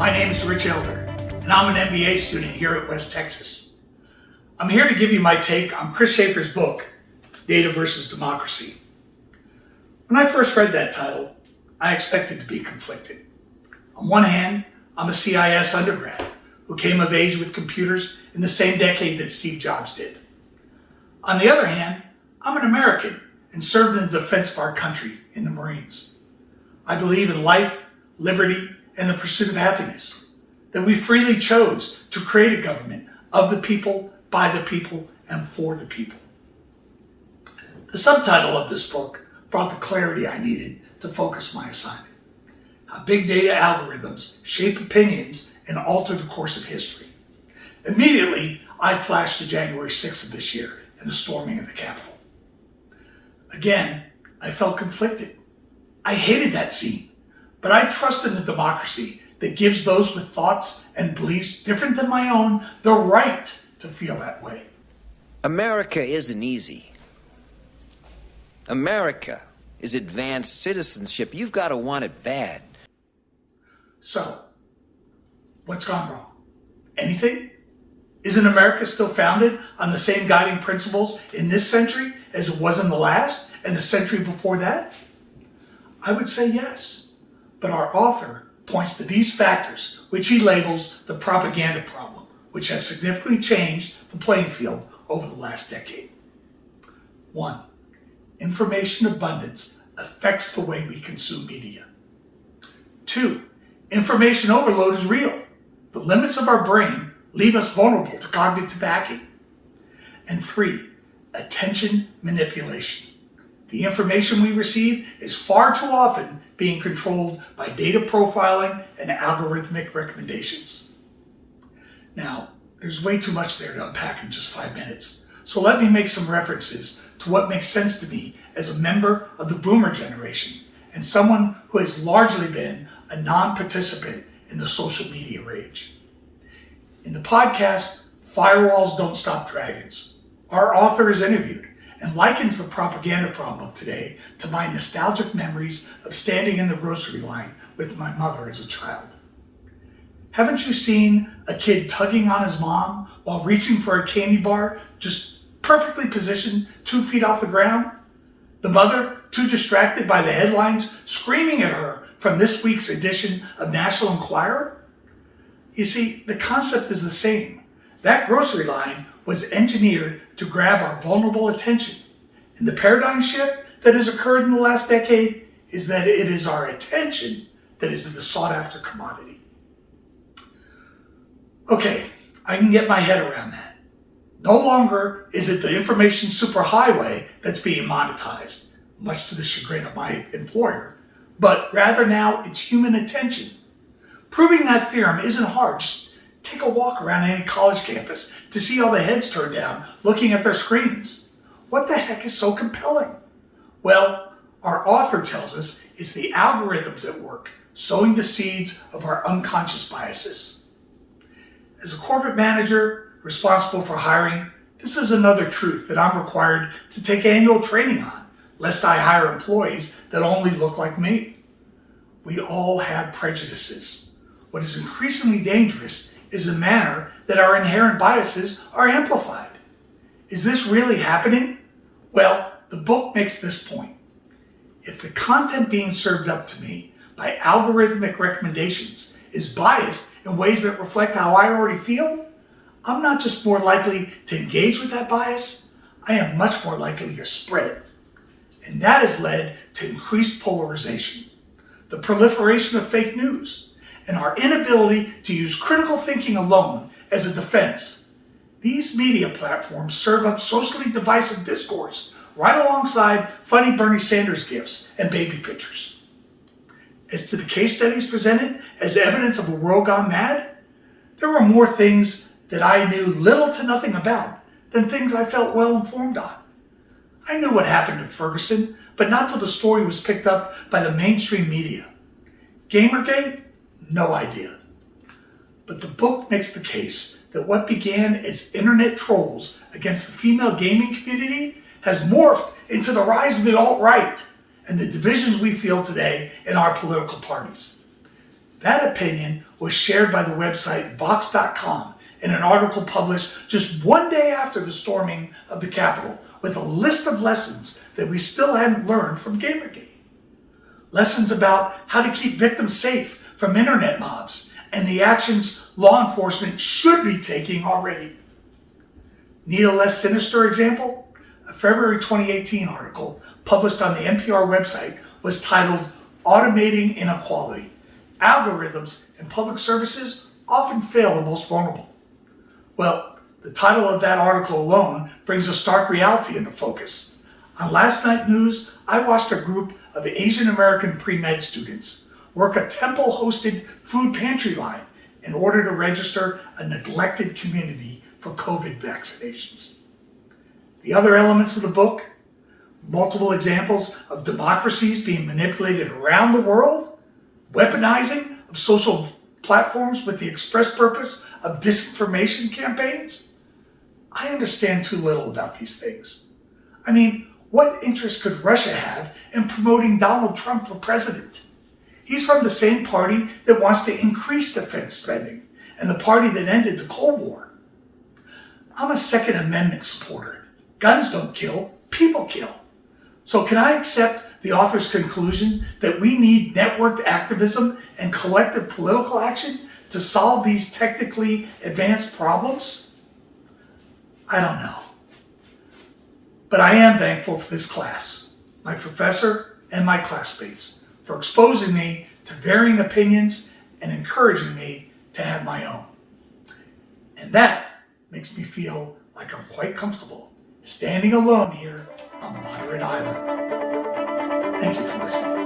My name is Rich Elder, and I'm an MBA student here at West Texas. I'm here to give you my take on Chris Schaefer's book, Data versus Democracy. When I first read that title, I expected to be conflicted. On one hand, I'm a CIS undergrad who came of age with computers in the same decade that Steve Jobs did. On the other hand, I'm an American and served in the defense of our country in the Marines. I believe in life, liberty, and the pursuit of happiness, that we freely chose to create a government of the people, by the people, and for the people. The subtitle of this book brought the clarity I needed to focus my assignment: how big data algorithms shape opinions and alter the course of history. Immediately, I flashed to January 6th of this year and the storming of the Capitol. Again, I felt conflicted. I hated that scene, but I trust in the democracy that gives those with thoughts and beliefs different than my own the right to feel that way. America isn't easy. America is advanced citizenship. You've got to want it bad. So, what's gone wrong? Anything? Isn't America still founded on the same guiding principles in this century as it was in the last and the century before that? I would say yes, but our author points to these factors, which he labels the propaganda problem, which have significantly changed the playing field over the last decade. 1. Information abundance affects the way we consume media. 2. Information overload is real. The limits of our brain leave us vulnerable to cognitive hacking. And 3. Attention manipulation. The information we receive is far too often being controlled by data profiling and algorithmic recommendations. Now, there's way too much there to unpack in just 5 minutes, so let me make some references to what makes sense to me as a member of the boomer generation and someone who has largely been a non-participant in the social media rage. In the podcast, Firewalls Don't Stop Dragons, our author is interviewed and likens the propaganda problem of today to my nostalgic memories of standing in the grocery line with my mother as a child. Haven't you seen a kid tugging on his mom while reaching for a candy bar just perfectly positioned 2 feet off the ground? The mother, too distracted by the headlines, screaming at her from this week's edition of National Enquirer? You see, the concept is the same. That grocery line was engineered to grab our vulnerable attention. And the paradigm shift that has occurred in the last decade is that it is our attention that is the sought-after commodity. Okay, I can get my head around that. No longer is it the information superhighway that's being monetized, much to the chagrin of my employer, but rather now it's human attention. Proving that theorem isn't hard. Just take a walk around any college campus to see all the heads turned down looking at their screens. What the heck is so compelling? Well, our author tells us it's the algorithms at work, sowing the seeds of our unconscious biases. As a corporate manager responsible for hiring, this is another truth that I'm required to take annual training on, lest I hire employees that only look like me. We all have prejudices. What is increasingly dangerous is the manner that our inherent biases are amplified. Is this really happening? Well, the book makes this point. If the content being served up to me by algorithmic recommendations is biased in ways that reflect how I already feel, I'm not just more likely to engage with that bias, I am much more likely to spread it. And that has led to increased polarization, the proliferation of fake news, and our inability to use critical thinking alone as a defense. These media platforms serve up socially divisive discourse right alongside funny Bernie Sanders gifs and baby pictures. As to the case studies presented as evidence of a world gone mad, there were more things that I knew little to nothing about than things I felt well informed on. I knew what happened in Ferguson, but not till the story was picked up by the mainstream media. Gamergate? No idea. But the book makes the case that what began as internet trolls against the female gaming community has morphed into the rise of the alt-right and the divisions we feel today in our political parties. That opinion was shared by the website Vox.com in an article published just one day after the storming of the Capitol, with a list of lessons that we still hadn't learned from Gamergate. Lessons about how to keep victims safe from internet mobs and the actions law enforcement should be taking already. Need a less sinister example? A February 2018 article published on the NPR website was titled Automating Inequality. Algorithms in public services often fail the most vulnerable. Well, the title of that article alone brings a stark reality into focus. On Last Night News, I watched a group of Asian American pre-med students work a temple-hosted food pantry line in order to register a neglected community for COVID vaccinations. The other elements of the book, multiple examples of democracies being manipulated around the world, weaponizing of social platforms with the express purpose of disinformation campaigns. I understand too little about these things. I mean, what interest could Russia have in promoting Donald Trump for president? He's from the same party that wants to increase defense spending and the party that ended the Cold War. I'm a Second Amendment supporter. Guns don't kill, people kill. So can I accept the author's conclusion that we need networked activism and collective political action to solve these technically advanced problems? I don't know. But I am thankful for this class, my professor, and my classmates for exposing me to varying opinions and encouraging me to have my own. And that makes me feel like I'm quite comfortable standing alone here on Moderate Island. Thank you for listening.